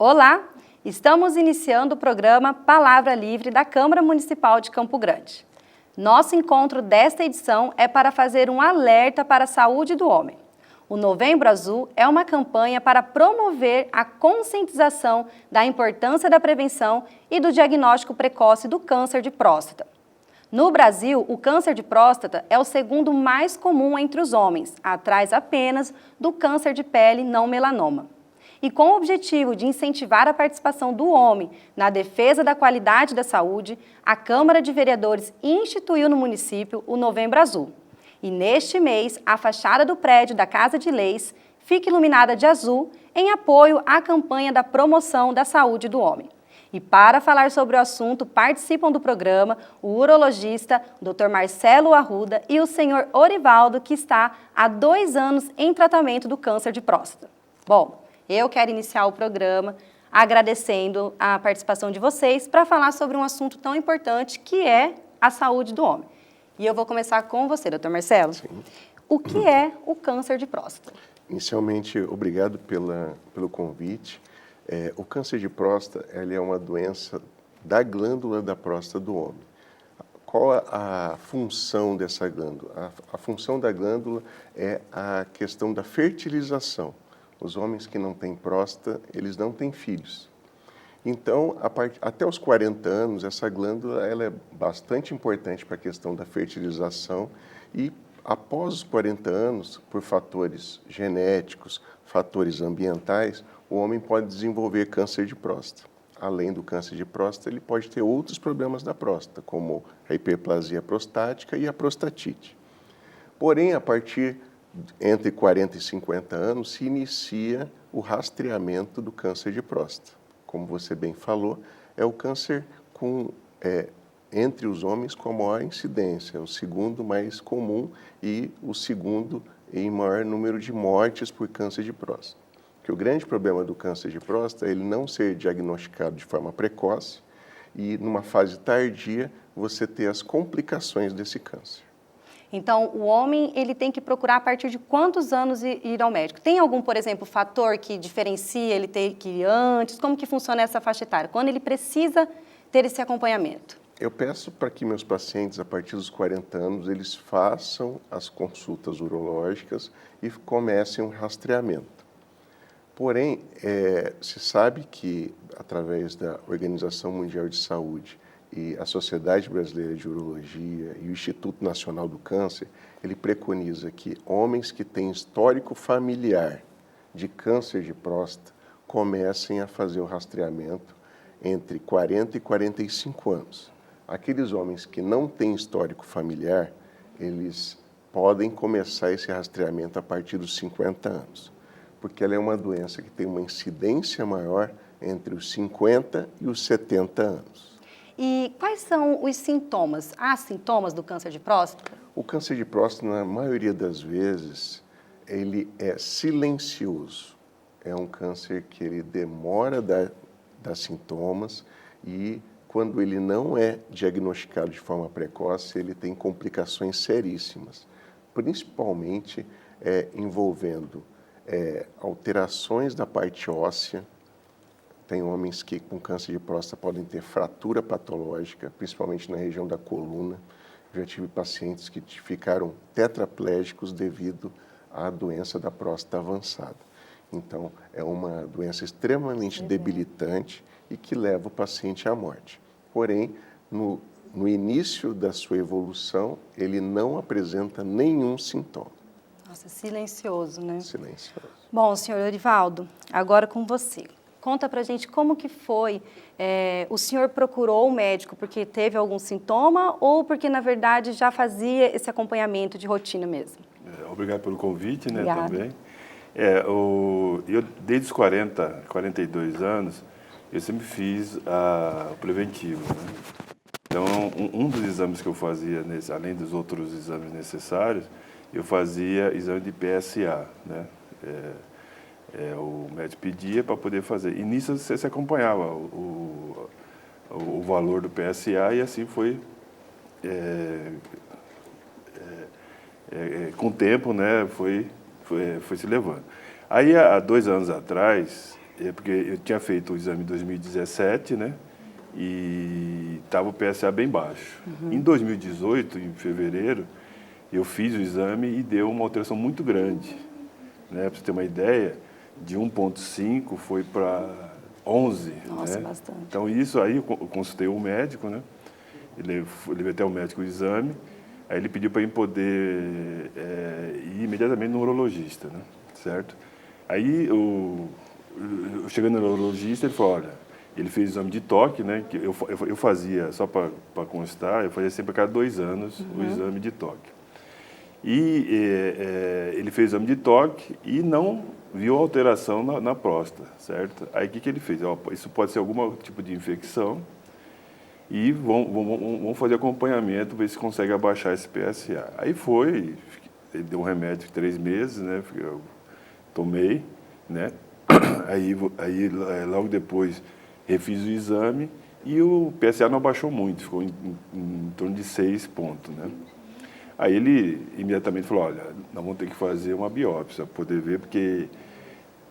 Olá, estamos iniciando o programa Palavra Livre da Câmara Municipal de Campo Grande. Nosso encontro desta edição é para fazer um alerta para a saúde do homem. O Novembro Azul é uma campanha para promover a conscientização da importância da prevenção e do diagnóstico precoce do câncer de próstata. No Brasil, o câncer de próstata é o segundo mais comum entre os homens, atrás apenas do câncer de pele não melanoma. E com o objetivo de incentivar a participação do homem na defesa da qualidade da saúde, a Câmara de Vereadores instituiu no município o Novembro Azul. E neste mês, a fachada do prédio da Casa de Leis fica iluminada de azul em apoio à campanha da promoção da saúde do homem. E para falar sobre o assunto, participam do programa o urologista Dr. Marcelo Arruda e o senhor Orivaldo, que está há 2 anos em tratamento do câncer de próstata. Bom, eu quero iniciar o programa agradecendo a participação de vocês para falar sobre um assunto tão importante que é a saúde do homem. E eu vou começar com você, doutor Marcelo. Sim. O que é o câncer de próstata? Inicialmente, obrigado pelo convite. O câncer de próstata ele é uma doença da glândula da próstata do homem. Qual a função dessa glândula? A função da glândula é a questão da fertilização. Os homens que não têm próstata, eles não têm filhos. Então, até os 40 anos, essa glândula ela é bastante importante para a questão da fertilização e após os 40 anos, por fatores genéticos, fatores ambientais, o homem pode desenvolver câncer de próstata. Além do câncer de próstata, ele pode ter outros problemas da próstata, como a hiperplasia prostática e a prostatite. Porém, a partir entre 40 e 50 anos, se inicia o rastreamento do câncer de próstata. Como você bem falou, é o câncer entre os homens com a maior incidência, é o segundo mais comum e o segundo em maior número de mortes por câncer de próstata. Porque o grande problema do câncer de próstata é ele não ser diagnosticado de forma precoce e, numa fase tardia, você ter as complicações desse câncer. Então, o homem ele tem que procurar a partir de quantos anos ir ao médico? Tem algum, por exemplo, fator que diferencia ele ter que ir antes? Como que funciona essa faixa etária? Quando ele precisa ter esse acompanhamento? Eu peço para que meus pacientes, a partir dos 40 anos, eles façam as consultas urológicas e comecem um rastreamento. Porém, se sabe que, através da Organização Mundial de Saúde e a Sociedade Brasileira de Urologia e o Instituto Nacional do Câncer, ele preconiza que homens que têm histórico familiar de câncer de próstata comecem a fazer o rastreamento entre 40 e 45 anos. Aqueles homens que não têm histórico familiar, eles podem começar esse rastreamento a partir dos 50 anos, porque ela é uma doença que tem uma incidência maior entre os 50 e os 70 anos. E quais são os sintomas? Há sintomas do câncer de próstata? O câncer de próstata, na maioria das vezes, ele é silencioso. É um câncer que ele demora a dar sintomas e, quando ele não é diagnosticado de forma precoce, ele tem complicações seríssimas, principalmente envolvendo alterações da parte óssea. Tem homens que com câncer de próstata podem ter fratura patológica, principalmente na região da coluna. Já tive pacientes que ficaram tetraplégicos devido à doença da próstata avançada. Então, é uma doença extremamente debilitante e que leva o paciente à morte. Porém, no início da sua evolução, ele não apresenta nenhum sintoma. Nossa, silencioso, né? Silencioso. Bom, senhor Orivaldo, agora com você. Conta pra gente como que foi, o senhor procurou o médico porque teve algum sintoma ou porque, na verdade, já fazia esse acompanhamento de rotina mesmo? Obrigado pelo convite, né, Obrigada. também. Eu, desde os 42 anos, eu sempre fiz o preventivo, né? Então, um dos exames que eu fazia, além dos outros exames necessários, eu fazia exame de PSA, né? O médico pedia para poder fazer. E nisso você se acompanhava o valor do PSA e assim foi, com o tempo, né, foi se levando. Aí, há 2 anos atrás, porque eu tinha feito o exame em 2017, né? E estava o PSA bem baixo. Em 2018, em fevereiro, eu fiz o exame e deu uma alteração muito grande, né? Para você ter uma ideia, de 1,5 foi para 11. Nossa, né? bastante. Então, isso aí eu consultei o médico, né? Eu levei até o médico o exame, aí ele pediu para eu poder ir imediatamente no urologista, né? Certo? Aí, eu chegando no urologista, ele falou, olha, ele fez o exame de toque, né? Que eu fazia, só para constar, eu fazia sempre a cada 2 anos o exame de toque. E ele fez o exame de toque e não viu alteração na próstata, certo? Aí o que ele fez? Ó, isso pode ser algum tipo de infecção e vão fazer acompanhamento, ver se consegue abaixar esse PSA. Aí foi, ele deu um remédio de 3 meses, né? Eu tomei, né? Aí logo depois refiz o exame e o PSA não abaixou muito, ficou em torno de 6 pontos, né? Aí ele imediatamente falou, olha, nós vamos ter que fazer uma biópsia para poder ver, porque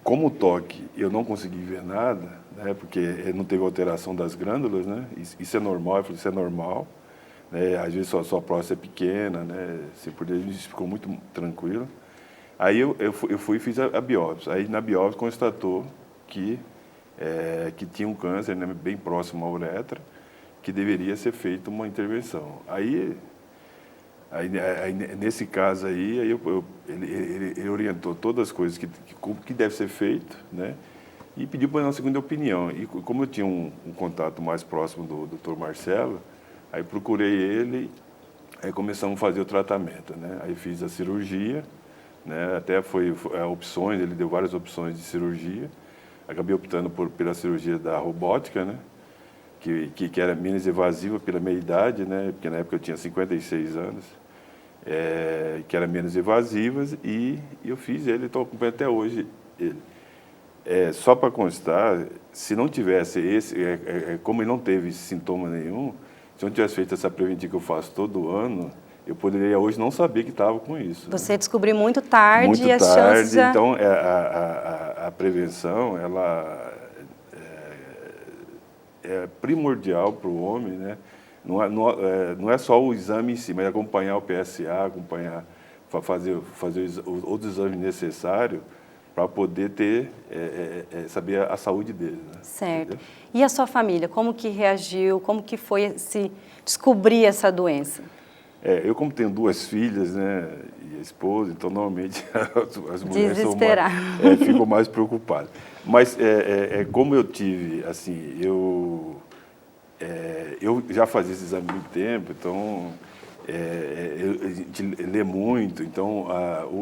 como o toque eu não consegui ver nada, né, porque não teve alteração das glândulas, né, isso é normal, eu falei, isso é normal, né, às vezes sua próstata é pequena, né, assim, por isso ficou muito tranquilo. Aí eu fui e fiz a biópsia, aí na biópsia constatou que tinha um câncer, né, bem próximo à uretra, que deveria ser feita uma intervenção. Aí nesse caso aí, ele orientou todas as coisas que deve ser feito, né? E pediu para uma segunda opinião. E como eu tinha um contato mais próximo do Dr. Marcelo, aí procurei ele, aí começamos a fazer o tratamento, né? Aí fiz a cirurgia, né? Até foi opções, ele deu várias opções de cirurgia. Acabei optando pela cirurgia da robótica, né? Que era menos invasiva pela minha idade, né? Porque na época eu tinha 56 anos, que era menos invasivas, e eu fiz ele, estou acompanhando até hoje ele. Só para constar, se não tivesse como ele não teve sintoma nenhum, se eu não tivesse feito essa preventiva que eu faço todo ano, eu poderia hoje não saber que estava com isso. Você descobriu muito tarde muito e as tarde, chances já... Então, a prevenção, ela é primordial para o homem, né? Não é só o exame em si, mas acompanhar o PSA, fazer os outros exames necessários para poder saber a saúde dele. Né? Certo. Entendeu? E a sua família, como que reagiu, como que foi se descobrir essa doença? Eu, como tenho 2 filhas, né, e a esposa, então normalmente as mulheres ficam mais preocupadas. Mas como eu tive, assim, eu já fazia esse exame há muito tempo, então a gente lê muito, então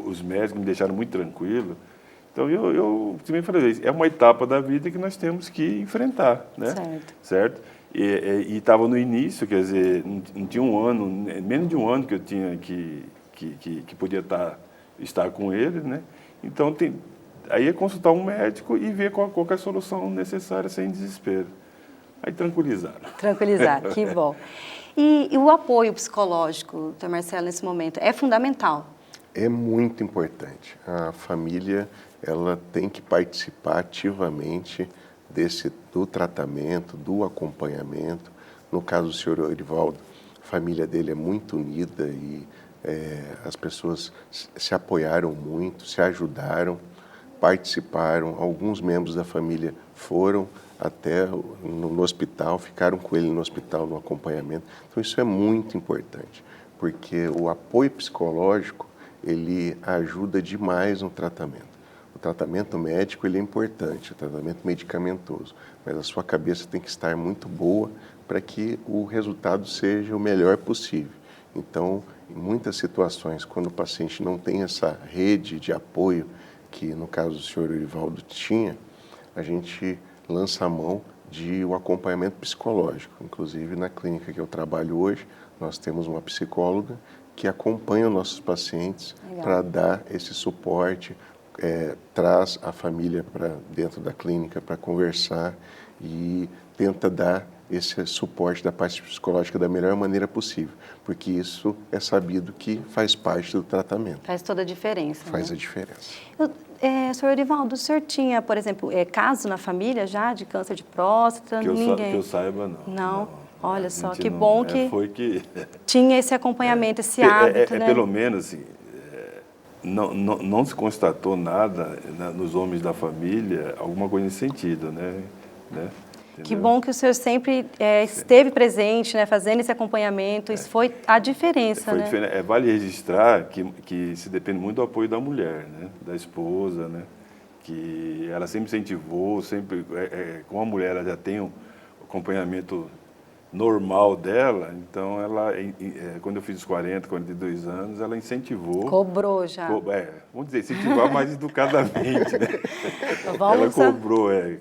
os médicos me deixaram muito tranquilo. Então eu também falei, é uma etapa da vida que nós temos que enfrentar, né? Certo? E estava no início, quer dizer, não tinha um ano, menos de um ano que eu tinha que podia estar com ele, né? Então aí é consultar um médico e ver qual é a solução necessária sem desespero. Aí tranquilizaram. Tranquilizaram, que bom. E o apoio psicológico, doutor Marcelo, nesse momento, é fundamental? É muito importante. A família, ela tem que participar ativamente do tratamento, do acompanhamento. No caso do senhor Orivaldo, a família dele é muito unida e as pessoas se apoiaram muito, se ajudaram, participaram. Alguns membros da família foram até no hospital, ficaram com ele no hospital no acompanhamento. Então isso é muito importante, porque o apoio psicológico, ele ajuda demais no tratamento. O tratamento médico, ele é importante, o tratamento medicamentoso, mas a sua cabeça tem que estar muito boa para que o resultado seja o melhor possível. Então, em muitas situações, quando o paciente não tem essa rede de apoio, que no caso do senhor Orivaldo tinha, a gente lança a mão de um acompanhamento psicológico. Inclusive, na clínica que eu trabalho hoje, nós temos uma psicóloga que acompanha os nossos pacientes para dar esse suporte, traz a família para dentro da clínica para conversar e tenta dar esse suporte da parte psicológica da melhor maneira possível, porque isso é sabido que faz parte do tratamento. Faz toda a diferença. Faz a diferença. Senhor Erivaldo, o senhor tinha, por exemplo, caso na família já de câncer de próstata? Ninguém? Que eu saiba, não. Não? Olha só, que não, bom que foi que tinha esse acompanhamento, esse hábito, né? Pelo menos, assim, não se constatou nada nos homens da família, alguma coisa nesse sentido, né? Que bom que o senhor sempre esteve presente, né, fazendo esse acompanhamento, isso foi a diferença, né? Vale registrar que se depende muito do apoio da mulher, né? Da esposa, né? Que ela sempre incentivou, sempre, como a mulher ela já tem um acompanhamento normal dela, então ela, quando eu fiz os 42 anos, ela incentivou. Cobrou já. Vamos dizer, incentivar mais educadamente, né? Ela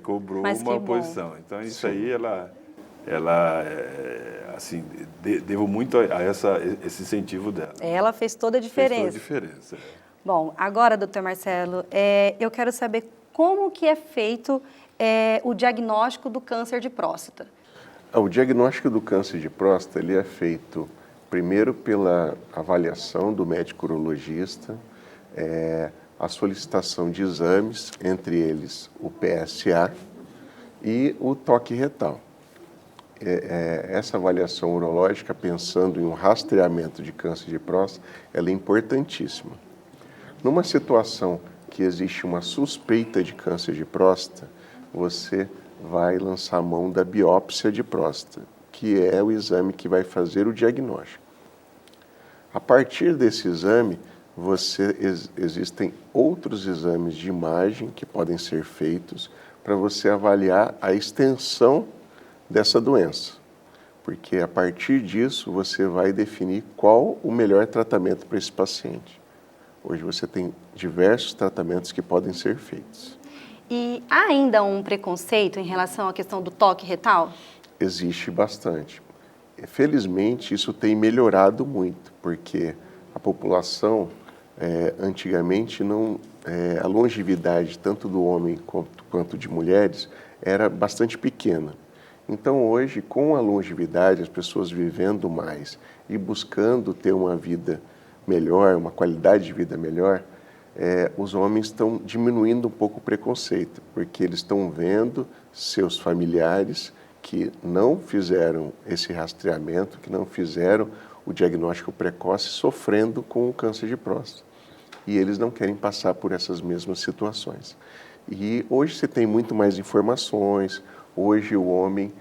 cobrou Mas uma posição. Então, isso aí, assim, devo muito a esse incentivo dela. Ela fez toda a diferença. Fez toda a diferença. Bom, agora, doutor Marcelo, eu quero saber como que é feito o diagnóstico do câncer de próstata. O diagnóstico do câncer de próstata ele é feito primeiro pela avaliação do médico urologista, a solicitação de exames, entre eles o PSA e o toque retal. Essa avaliação urológica, pensando em um rastreamento de câncer de próstata, ela é importantíssima. Numa situação que existe uma suspeita de câncer de próstata, você vai lançar a mão da biópsia de próstata, que é o exame que vai fazer o diagnóstico. A partir desse exame, existem outros exames de imagem que podem ser feitos para você avaliar a extensão dessa doença, porque a partir disso você vai definir qual o melhor tratamento para esse paciente. Hoje você tem diversos tratamentos que podem ser feitos. E há ainda um preconceito em relação à questão do toque retal? Existe bastante. Felizmente, isso tem melhorado muito, porque a população, antigamente, a longevidade, tanto do homem quanto de mulheres, era bastante pequena. Então, hoje, com a longevidade, as pessoas vivendo mais e buscando ter uma vida melhor, uma qualidade de vida melhor, os homens estão diminuindo um pouco o preconceito, porque eles estão vendo seus familiares que não fizeram esse rastreamento, que não fizeram o diagnóstico precoce, sofrendo com o câncer de próstata. E eles não querem passar por essas mesmas situações. E hoje você tem muito mais informações, hoje o homem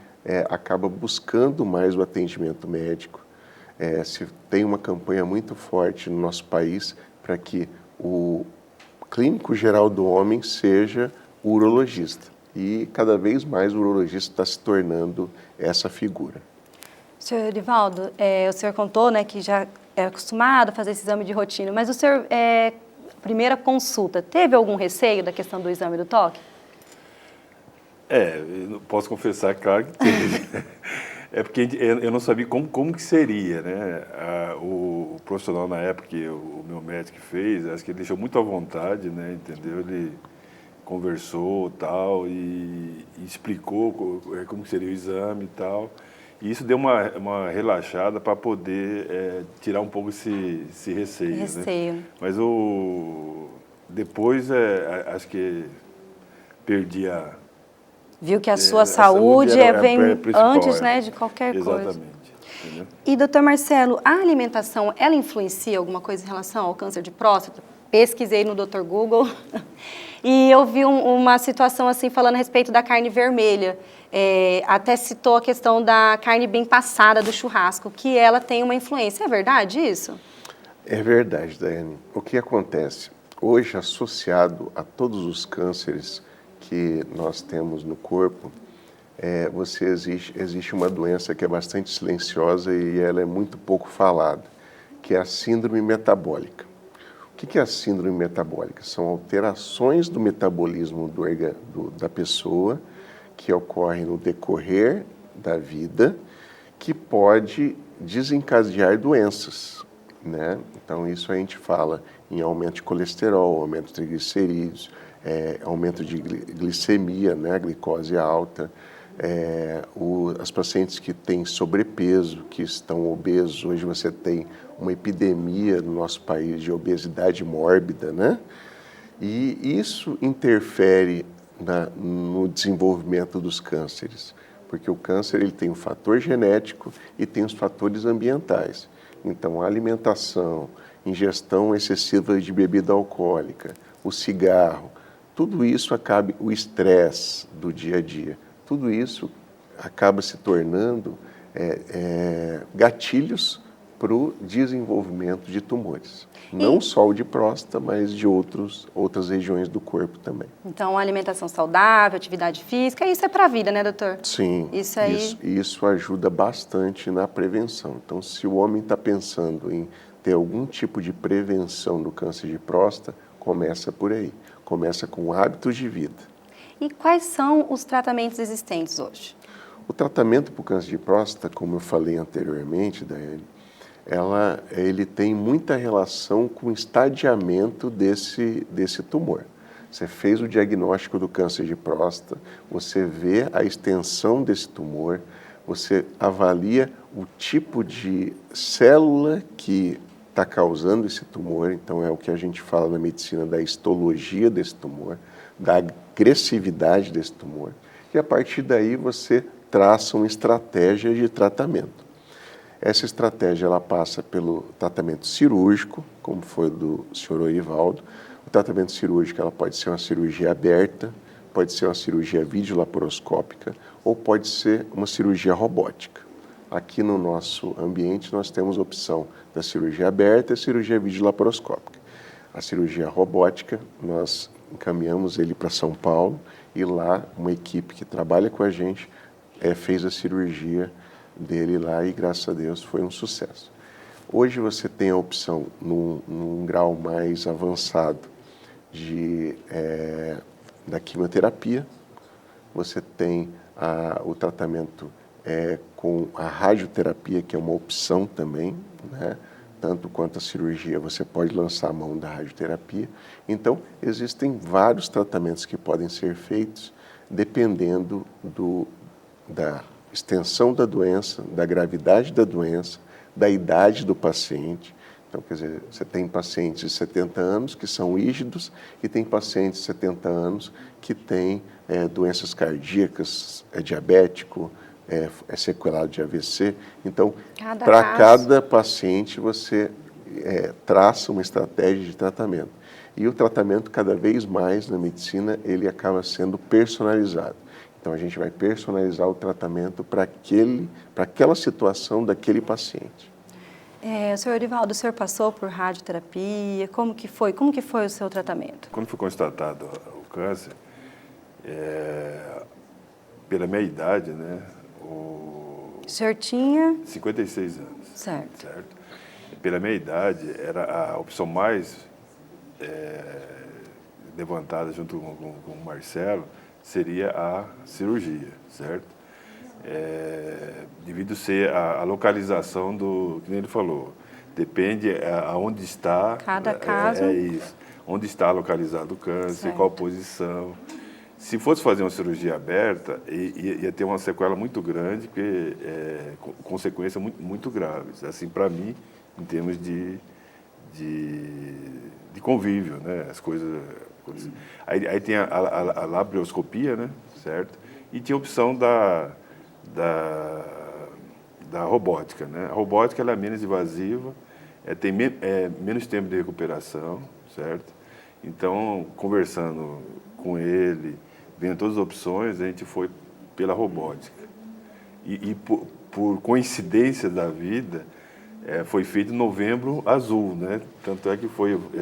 acaba buscando mais o atendimento médico. Se tem uma campanha muito forte no nosso país para que o clínico geral do homem seja o urologista. E cada vez mais o urologista está se tornando essa figura. Senhor Erivaldo, o senhor contou, né, que já é acostumado a fazer esse exame de rotina, mas o senhor, primeira consulta, teve algum receio da questão do exame do toque? Eu posso confessar, claro que teve. Porque eu não sabia como que seria, né? O profissional na época que o meu médico fez, acho que ele deixou muito à vontade, né? Entendeu? Ele conversou tal e explicou como seria o exame e tal. E isso deu uma relaxada para poder tirar um pouco esse receio. Né? Mas depois acho que perdi a... Viu que a sua saúde vem antes, né, de qualquer coisa. Exatamente. Entendeu? E, doutor Marcelo, a alimentação, ela influencia alguma coisa em relação ao câncer de próstata? Pesquisei no Dr. Google e eu vi uma situação assim falando a respeito da carne vermelha. Até citou a questão da carne bem passada do churrasco, que ela tem uma influência. É verdade isso? É verdade, Daiane. O que acontece? Hoje, associado a todos os cânceres que nós temos no corpo, existe uma doença que é bastante silenciosa e ela é muito pouco falada, que é a síndrome metabólica. O que é a síndrome metabólica? São alterações do metabolismo da pessoa que ocorrem no decorrer da vida, que pode desencadear doenças, né? Então, isso a gente fala em aumento de colesterol, aumento de triglicerídeos, aumento de glicemia, né? Glicose alta. As pacientes que têm sobrepeso, que estão obesos, hoje você tem uma epidemia no nosso país de obesidade mórbida, né? E isso interfere no desenvolvimento dos cânceres, porque o câncer ele tem o fator genético e tem os fatores ambientais. Então, a alimentação, ingestão excessiva de bebida alcoólica, o cigarro, tudo isso acaba, o estresse do dia a dia, tudo isso acaba se tornando gatilhos para o desenvolvimento de tumores. Não só o de próstata, mas de outras regiões do corpo também. Então, alimentação saudável, atividade física, isso é para a vida, né, doutor? Sim, isso ajuda bastante na prevenção. Então, se o homem está pensando em ter algum tipo de prevenção do câncer de próstata, começa por aí. Começa com hábitos de vida. E quais são os tratamentos existentes hoje? O tratamento para o câncer de próstata, como eu falei anteriormente, Daiane, ele tem muita relação com o estadiamento desse tumor. Você fez o diagnóstico do câncer de próstata, você vê a extensão desse tumor, você avalia o tipo de célula que está causando esse tumor, então é o que a gente fala na medicina da histologia desse tumor, da agressividade desse tumor, e a partir daí você traça uma estratégia de tratamento. Essa estratégia ela passa pelo tratamento cirúrgico, como foi do senhor Orivaldo. O tratamento cirúrgico ela pode ser uma cirurgia aberta, pode ser uma cirurgia videolaparoscópica ou pode ser uma cirurgia robótica. Aqui no nosso ambiente nós temos a opção da cirurgia aberta e cirurgia videolaparoscópica. A cirurgia robótica, nós encaminhamos ele para São Paulo e lá uma equipe que trabalha com a gente fez a cirurgia dele lá e, graças a Deus, foi um sucesso. Hoje você tem a opção, num grau mais avançado, da quimioterapia, você tem o tratamento com a radioterapia, que é uma opção também, né? Tanto quanto a cirurgia, você pode lançar a mão da radioterapia. Então, existem vários tratamentos que podem ser feitos dependendo da extensão da doença, da gravidade da doença, da idade do paciente. Então, quer dizer, você tem pacientes de 70 anos que são rígidos e tem pacientes de 70 anos que têm doenças cardíacas, diabético, sequelado de AVC. Então, para cada paciente, você traça uma estratégia de tratamento. E o tratamento, cada vez mais na medicina, ele acaba sendo personalizado. Então, a gente vai personalizar o tratamento para aquela situação daquele paciente. Senhor Orivaldo, o senhor passou por radioterapia? Como que foi o seu tratamento? Quando foi constatado o câncer, pela minha idade, né? O senhor tinha? 56 anos. Certo. Pela minha idade, era a opção mais levantada junto com o Marcelo, seria a cirurgia, certo? Devido ser a localização que nem ele falou, depende aonde está. Cada caso. Isso. Onde está localizado o câncer, Certo. qual posição. Se fosse fazer uma cirurgia aberta, ia ter uma sequela muito grande, porque consequências muito graves. Assim, para mim, em termos de convívio, né? As coisas. Aí tem a laparoscopia, né? Certo? E tinha a opção da robótica, né? A robótica ela é menos invasiva, tem menos tempo de recuperação, certo? Então, conversando com ele, vendo todas as opções, a gente foi pela robótica. E por coincidência da vida, foi feito em Novembro Azul, né? Tanto é que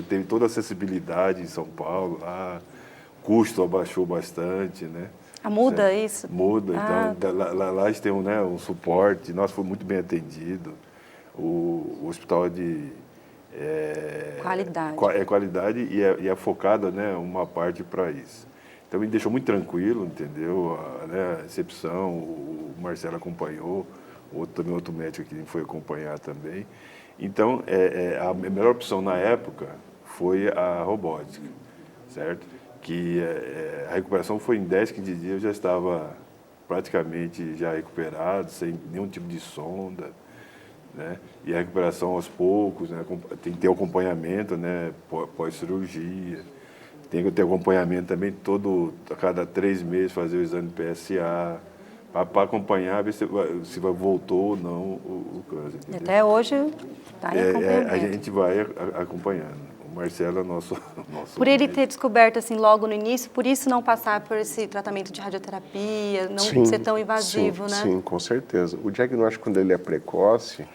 teve toda a acessibilidade em São Paulo, lá, o custo abaixou bastante, né? Muda certo? Isso? Muda, então lá eles têm um suporte, nós fomos muito bem atendidos, o hospital é de qualidade. Qualidade e é focada, né, uma parte para isso. Então me deixou muito tranquilo, entendeu? A recepção, o Marcelo acompanhou, outro médico que foi acompanhar também. Então, a melhor opção na época foi a robótica, certo? Que a recuperação foi em 10, 15 dias, eu já estava praticamente já recuperado, sem nenhum tipo de sonda, né? E a recuperação aos poucos, né? Tem que ter acompanhamento, né? Pós-cirurgia. Tem que ter acompanhamento também, a cada 3 meses fazer o exame PSA, para acompanhar, ver se voltou ou não o câncer. Entendeu? Até hoje está em acompanhamento. A gente vai acompanhando. O Marcelo é nosso Por ele médico. ter descoberto assim logo no início, por isso não passar por esse tratamento de radioterapia, não ser tão invasivo, né? Sim, com certeza. O diagnóstico, quando ele é precoce,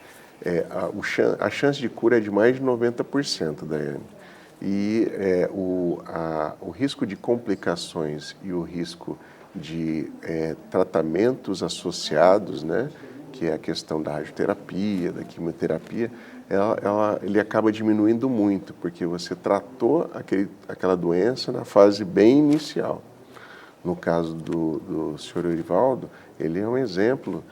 a chance de cura é de mais de 90%, Daiane. E o risco de complicações e o risco de tratamentos associados, né, que é a questão da radioterapia, da quimioterapia, ele acaba diminuindo muito, porque você tratou aquela doença na fase bem inicial. No caso do Sr. Eurivaldo, ele é um exemplo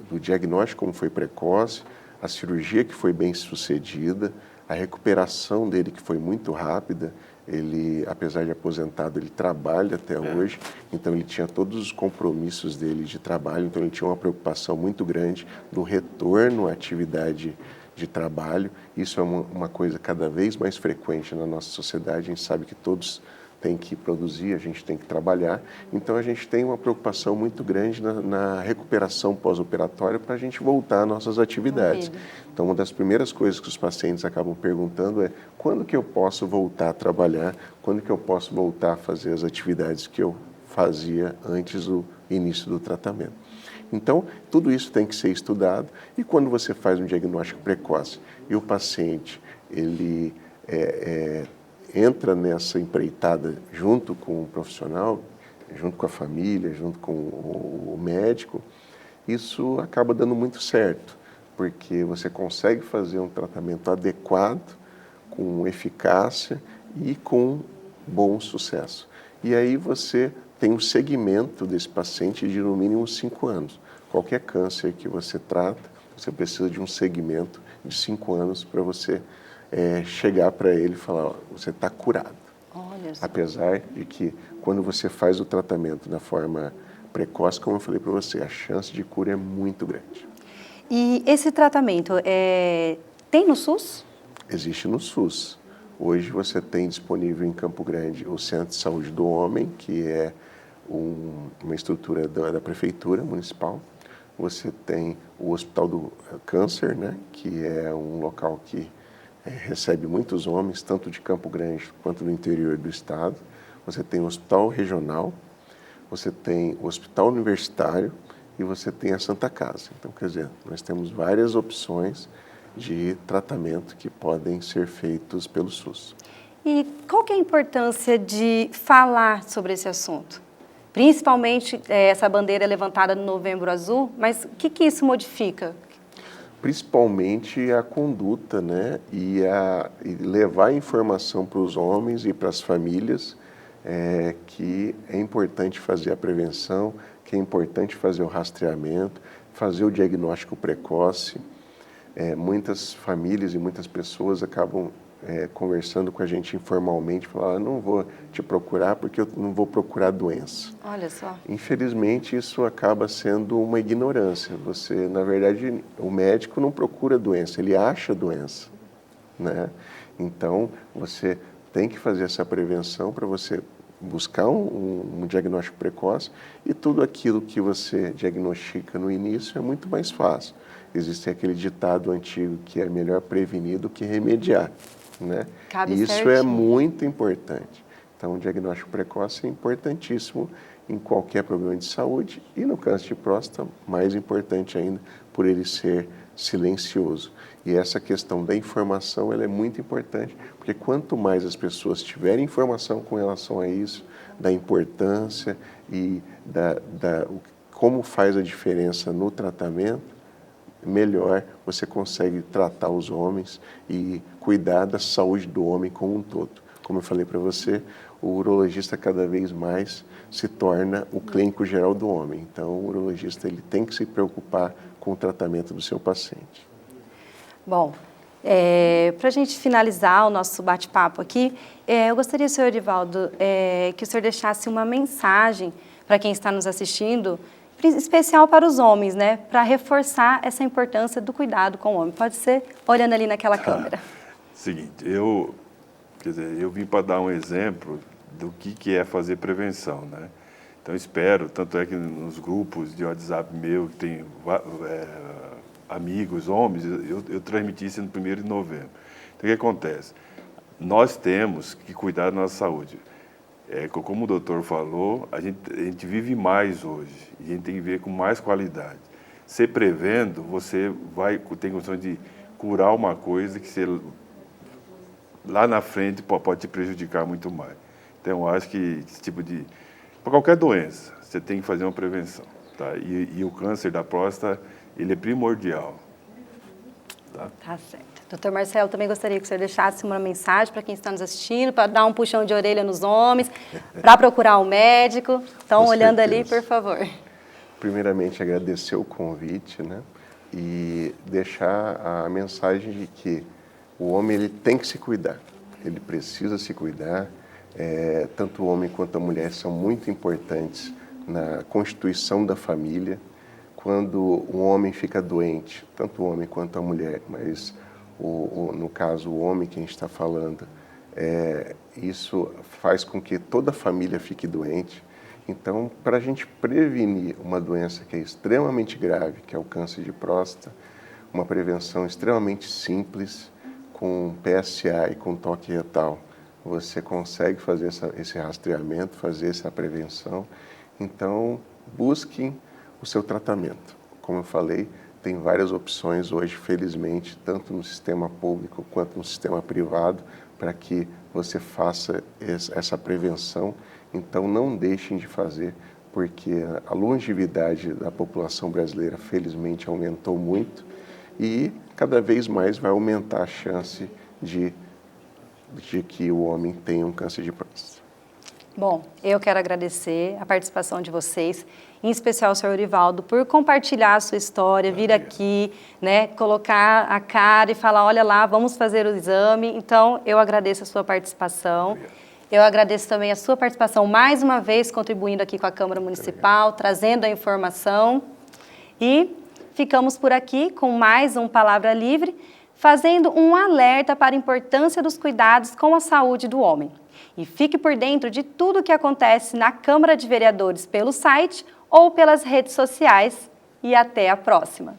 do diagnóstico como foi precoce, a cirurgia que foi bem sucedida, a recuperação dele que foi muito rápida. Ele, apesar de aposentado, ele trabalha até hoje, então ele tinha todos os compromissos dele de trabalho, então ele tinha uma preocupação muito grande do retorno à atividade de trabalho. Isso é uma coisa cada vez mais frequente na nossa sociedade. A gente sabe que todos têm que produzir, a gente tem que trabalhar, então a gente tem uma preocupação muito grande na recuperação pós-operatória para a gente voltar às nossas atividades. Então, uma das primeiras coisas que os pacientes acabam perguntando é: quando que eu posso voltar a trabalhar? Quando que eu posso voltar a fazer as atividades que eu fazia antes do início do tratamento? Então, tudo isso tem que ser estudado, e quando você faz um diagnóstico precoce e o paciente ele entra nessa empreitada junto com o profissional, junto com a família, junto com o médico, isso acaba dando muito certo, porque você consegue fazer um tratamento adequado, com eficácia e com bom sucesso. E aí você tem um segmento desse paciente de no mínimo 5 anos. Qualquer câncer que você trata, você precisa de um segmento de 5 anos para você chegar para ele e falar: ó, você está curado. Olha só. Apesar de que quando você faz o tratamento da forma precoce, como eu falei para você, a chance de cura é muito grande. E esse tratamento tem no SUS? Existe no SUS. Hoje você tem disponível em Campo Grande o Centro de Saúde do Homem, que é uma estrutura da Prefeitura Municipal. Você tem o Hospital do Câncer, né, que é um local que recebe muitos homens, tanto de Campo Grande quanto do interior do estado. Você tem o Hospital Regional, você tem o Hospital Universitário e você tem a Santa Casa. Então, quer dizer, nós temos várias opções de tratamento que podem ser feitos pelo SUS. E qual que é a importância de falar sobre esse assunto? Principalmente essa bandeira levantada no Novembro Azul, mas o que isso modifica? Principalmente a conduta, né? E levar informação para os homens e para as famílias que é importante fazer a prevenção, que é importante fazer o rastreamento, fazer o diagnóstico precoce. Muitas famílias e muitas pessoas acabam conversando com a gente informalmente, falando: não vou te procurar porque eu não vou procurar doença. Olha só. Infelizmente, isso acaba sendo uma ignorância. Na verdade, o médico não procura doença, ele acha doença, né? Então, você tem que fazer essa prevenção para você buscar um diagnóstico precoce, e tudo aquilo que você diagnostica no início é muito mais fácil. Existe aquele ditado antigo que é melhor prevenir do que remediar, né? Cabe Isso certinho. é muito importante. Então, o diagnóstico precoce é importantíssimo em qualquer problema de saúde, e no câncer de próstata, mais importante ainda, por ele ser silencioso. E essa questão da informação, ela é muito importante, porque quanto mais as pessoas tiverem informação com relação a isso, da importância e como faz a diferença no tratamento, melhor você consegue tratar os homens e cuidar da saúde do homem como um todo. Como eu falei para você, o urologista cada vez mais se torna o clínico geral do homem. Então, o urologista ele tem que se preocupar com o tratamento do seu paciente. Bom, para a gente finalizar o nosso bate-papo aqui, eu gostaria, senhor Eurivaldo, que o senhor deixasse uma mensagem para quem está nos assistindo, especial para os homens, né? Para reforçar essa importância do cuidado com o homem. Pode ser olhando ali naquela câmera. Seguinte, Quer dizer, eu vim para dar um exemplo do que é fazer prevenção, né? Então, espero, tanto é que nos grupos de WhatsApp meu, que tem amigos, homens, eu transmiti isso no 1º de novembro. Então, o que acontece? Nós temos que cuidar da nossa saúde. Como o doutor falou, a gente vive mais hoje, e a gente tem que viver com mais qualidade. Se prevendo, você tem condição de curar uma coisa que você, lá na frente pode te prejudicar muito mais. Então, eu acho que esse tipo de... Para qualquer doença, você tem que fazer uma prevenção. Tá? E o câncer da próstata, ele é primordial. Tá certo. Doutor Marcelo, também gostaria que o senhor deixasse uma mensagem para quem está nos assistindo, para dar um puxão de orelha nos homens, para procurar um médico. Estão olhando ali, por favor. Primeiramente, agradecer o convite, né? E deixar a mensagem de que o homem ele tem que se cuidar, ele precisa se cuidar. Tanto o homem quanto a mulher são muito importantes na constituição da família. Quando um homem fica doente, tanto o homem quanto a mulher, mas no caso o homem que a gente está falando, isso faz com que toda a família fique doente. Então, para a gente prevenir uma doença que é extremamente grave, que é o câncer de próstata, uma prevenção extremamente simples, com PSA e com toque retal, você consegue fazer esse rastreamento, fazer essa prevenção. Então, busquem o seu tratamento. Como eu falei, tem várias opções hoje, felizmente, tanto no sistema público quanto no sistema privado, para que você faça essa prevenção. Então, não deixem de fazer, porque a longevidade da população brasileira, felizmente, aumentou muito e cada vez mais vai aumentar a chance de que o homem tenha um câncer de próstata. Bom, eu quero agradecer a participação de vocês, em especial ao senhor Eurivaldo, por compartilhar a sua história, vir aqui, né, colocar a cara e falar, olha lá, vamos fazer o exame. Então, eu agradeço a sua participação. Obrigado. Eu agradeço também a sua participação, mais uma vez, contribuindo aqui com a Câmara Municipal, trazendo a informação. E ficamos por aqui com mais um Palavra Livre, fazendo um alerta para a importância dos cuidados com a saúde do homem. E fique por dentro de tudo o que acontece na Câmara de Vereadores pelo site ou pelas redes sociais. E até a próxima!